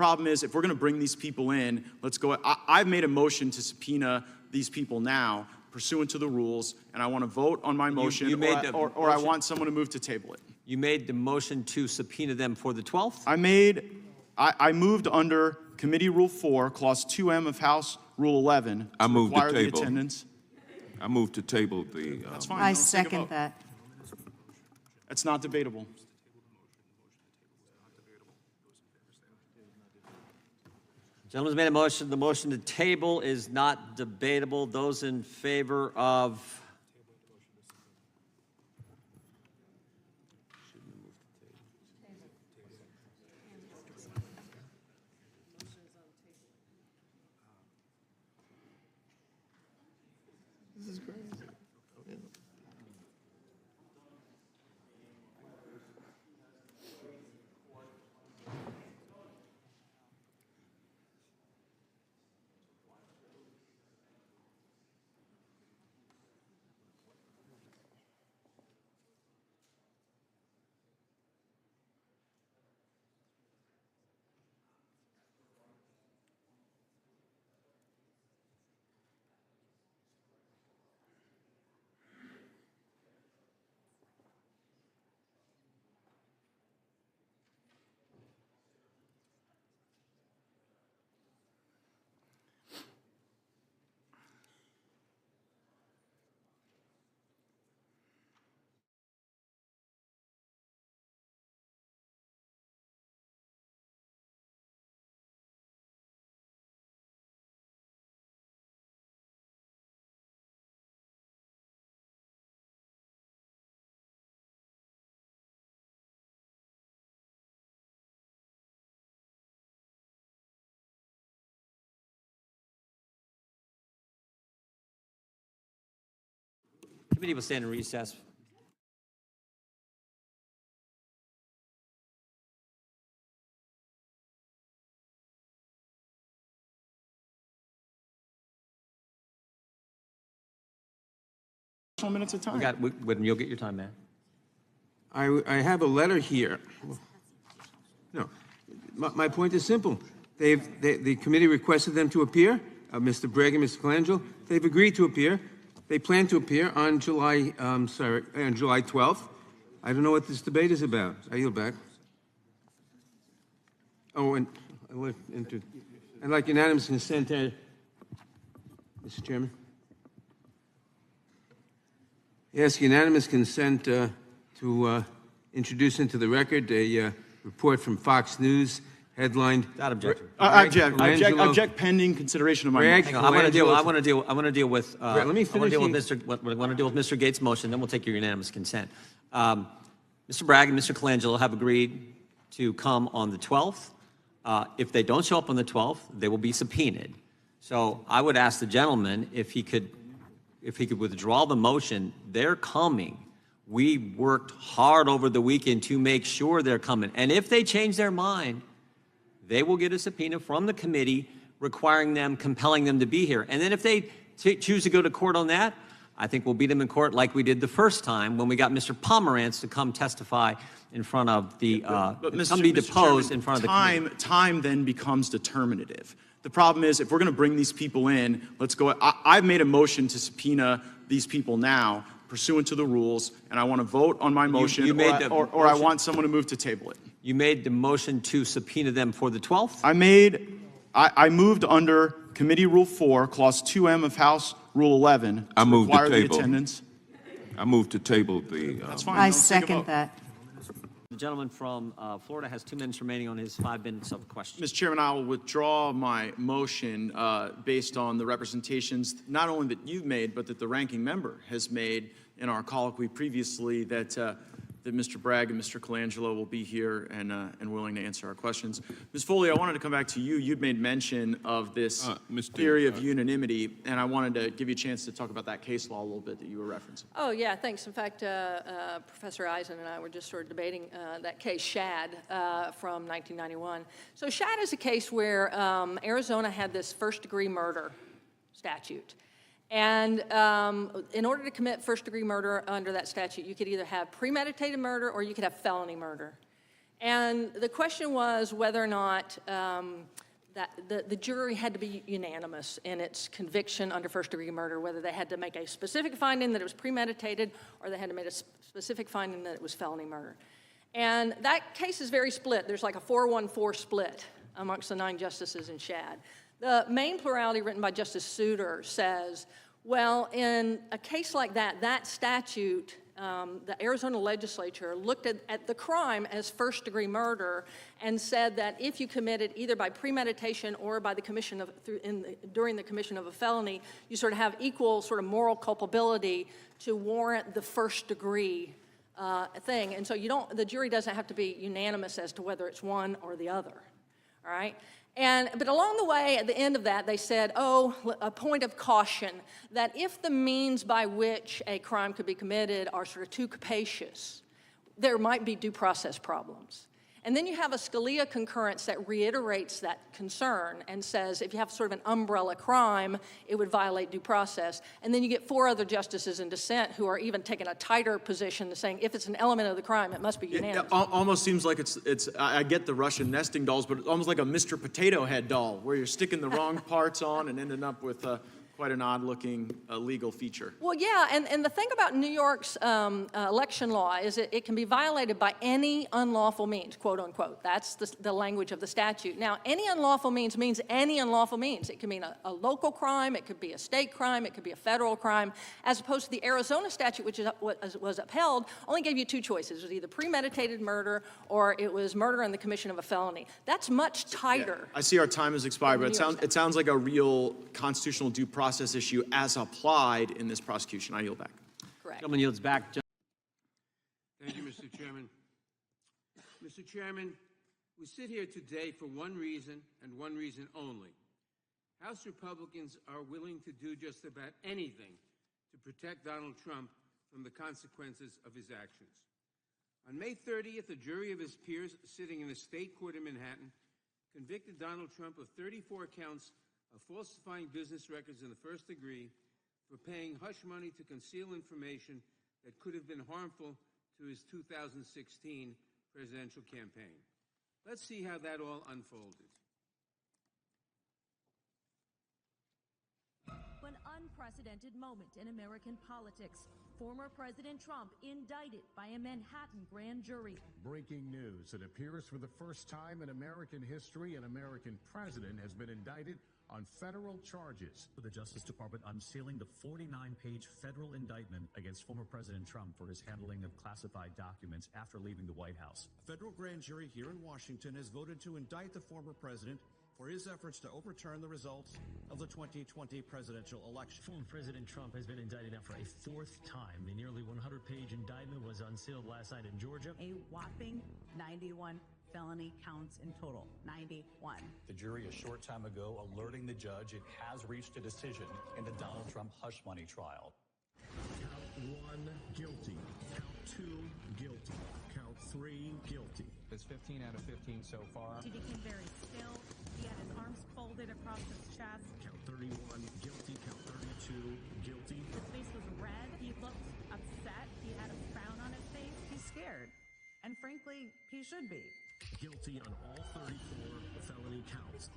problem is, if we're going to bring these people in, let's go. I've made a motion to subpoena these people now, pursuant to the rules, and I want to vote on my motion, or I want someone to move to table it. You made the motion to subpoena them for the 12th? I moved under Committee Rule 4, Clause 2M of House Rule 11, to require the attendance. I move to table the... That's fine. I second that. That's not debatable. Gentleman's made a motion. The motion to table is not debatable. Those in favor of... This is crazy. Committee will stand in recess. Minutes of time. You'll get your time, man. I have a letter here. No, my point is simple. The committee requested them to appear, Mr. Bragg and Mr. Colangelo. They've agreed to appear. They plan to appear on July 12th. I don't know what this debate is about. I yield back. Oh, and I'd like unanimous consent, Mr. Chairman. Yes, unanimous consent to introduce into the record a report from Fox News headlined. Without objection. Object pending consideration of my motion. Hang on, I want to deal with. Let me finish. I want to deal with Mr. Gaetz' motion. Then we'll take your unanimous consent. Mr. Bragg and Mr. Colangelo have agreed to come on the 12th. If they don't show up on the 12th, they will be subpoenaed. So I would ask the gentleman if he could withdraw the motion. They're coming. We worked hard over the weekend to make sure they're coming. And if they change their mind, they will get a subpoena from the committee requiring them, compelling them to be here. And then if they choose to go to court on that, I think we'll beat them in court like we did the first time when we got Mr. Pomerantz to come testify in front of the, come be deposed in front of the committee. Time then becomes determinative. The problem is, if we're going to bring these people in, let's go. I've made a motion to subpoena these people now, pursuant to the rules, and I want to vote on my motion, or I want someone to move to table it. You made the motion to subpoena them for the 12th? I moved under Committee Rule 4, Clause 2M of House Rule 11, to require the attendance. I move to table the... That's fine. I second that. The gentleman from Florida has 2 minutes remaining on his 5 minutes of questions. Mr. Chairman, I will withdraw my motion based on the representations not only that you've made, but that the ranking member has made in our colloquy previously that Mr. Bragg and Mr. Colangelo will be here and willing to answer our questions. Ms. Foley, I wanted to come back to you. You'd made mention of this theory of unanimity, and I wanted to give you a chance to talk about that case law a little bit that you were referencing. Oh, yeah, thanks. In fact, Professor Eisen and I were just sort of debating that case, Shad, from 1991. So Shad is a case where Arizona had this first-degree murder statute. And in order to commit first-degree murder under that statute, you could either have premeditated murder or you could have felony murder. And the question was whether or not that the jury had to be unanimous in its conviction under first-degree murder, whether they had to make a specific finding that it was premeditated or they had to make a specific finding that it was felony murder. And that case is very split. There's like a 4-1-4 split amongst the 9 justices in Shad. The main plurality written by Justice Souter says, well, in a case like that, that statute, the Arizona legislature looked at the crime as first-degree murder and said that if you committed either by premeditation or by the commission of during the commission of a felony, you sort of have equal sort of moral culpability to warrant the first-degree thing. And so the jury doesn't have to be unanimous as to whether it's one or the other. All right? But along the way, at the end of that, they said, a point of caution, that if the means by which a crime could be committed are sort of too capacious, there might be due process problems. And then you have a Scalia concurrence that reiterates that concern and says if you have sort of an umbrella crime, it would violate due process. And then you get 4 other justices in dissent who are even taking a tighter position, saying if it's an element of the crime, it must be unanimous. It almost seems like I get the Russian nesting dolls, but it's almost like a Mr. Potato Head doll, where you're sticking the wrong parts on and ending up with quite an odd-looking legal feature. Well, yeah, and the thing about New York's election law is it can be violated by any unlawful means, quote unquote. That's the language of the statute. Now, any unlawful means any unlawful means. It can mean a local crime, it could be a state crime, it could be a federal crime, as opposed to the Arizona statute, which was upheld, only gave you 2 choices. It was either premeditated murder or it was murder in the commission of a felony. That's much tighter. Yeah. I see our time has expired, but it sounds like a real constitutional due process issue as applied in this prosecution. I yield back. Correct. Gentleman yields back. Thank you, Mr. Chairman. Mr. Chairman, we sit here today for one reason and one reason only. House Republicans are willing to do just about anything to protect Donald Trump from the consequences of his actions. On May 30th, a jury of his peers sitting in the state court in Manhattan convicted Donald Trump of 34 counts of falsifying business records in the first degree for paying hush money to conceal information that could have been harmful to his 2016 presidential campaign. Let's see how that all unfolded. An unprecedented moment in American politics. Former President Trump indicted by a Manhattan grand jury. Breaking news. It appears for the first time in American history, an American president has been indicted on federal charges. The Justice Department unsealing the 49-page federal indictment against former President Trump for his handling of classified documents after leaving the White House. A federal grand jury here in Washington has voted to indict the former president for his efforts to overturn the results of the 2020 presidential election. Former President Trump has been indicted now for a 4th time. The nearly 100-page indictment was unsealed last night in Georgia. A whopping 91 felony counts in total. 91. The jury a short time ago alerting the judge it has reached a decision in the Donald Trump hush money trial. Count 1, guilty. Count 2, guilty. Count 3, guilty. It's 15 out of 15 so far. He became very still. He had his arms folded across his chest. Count 31, guilty. Count 32, guilty. His face was red. He looked upset. He had a frown on his face. He's scared. And frankly, he should be. Guilty on all 34 felony counts.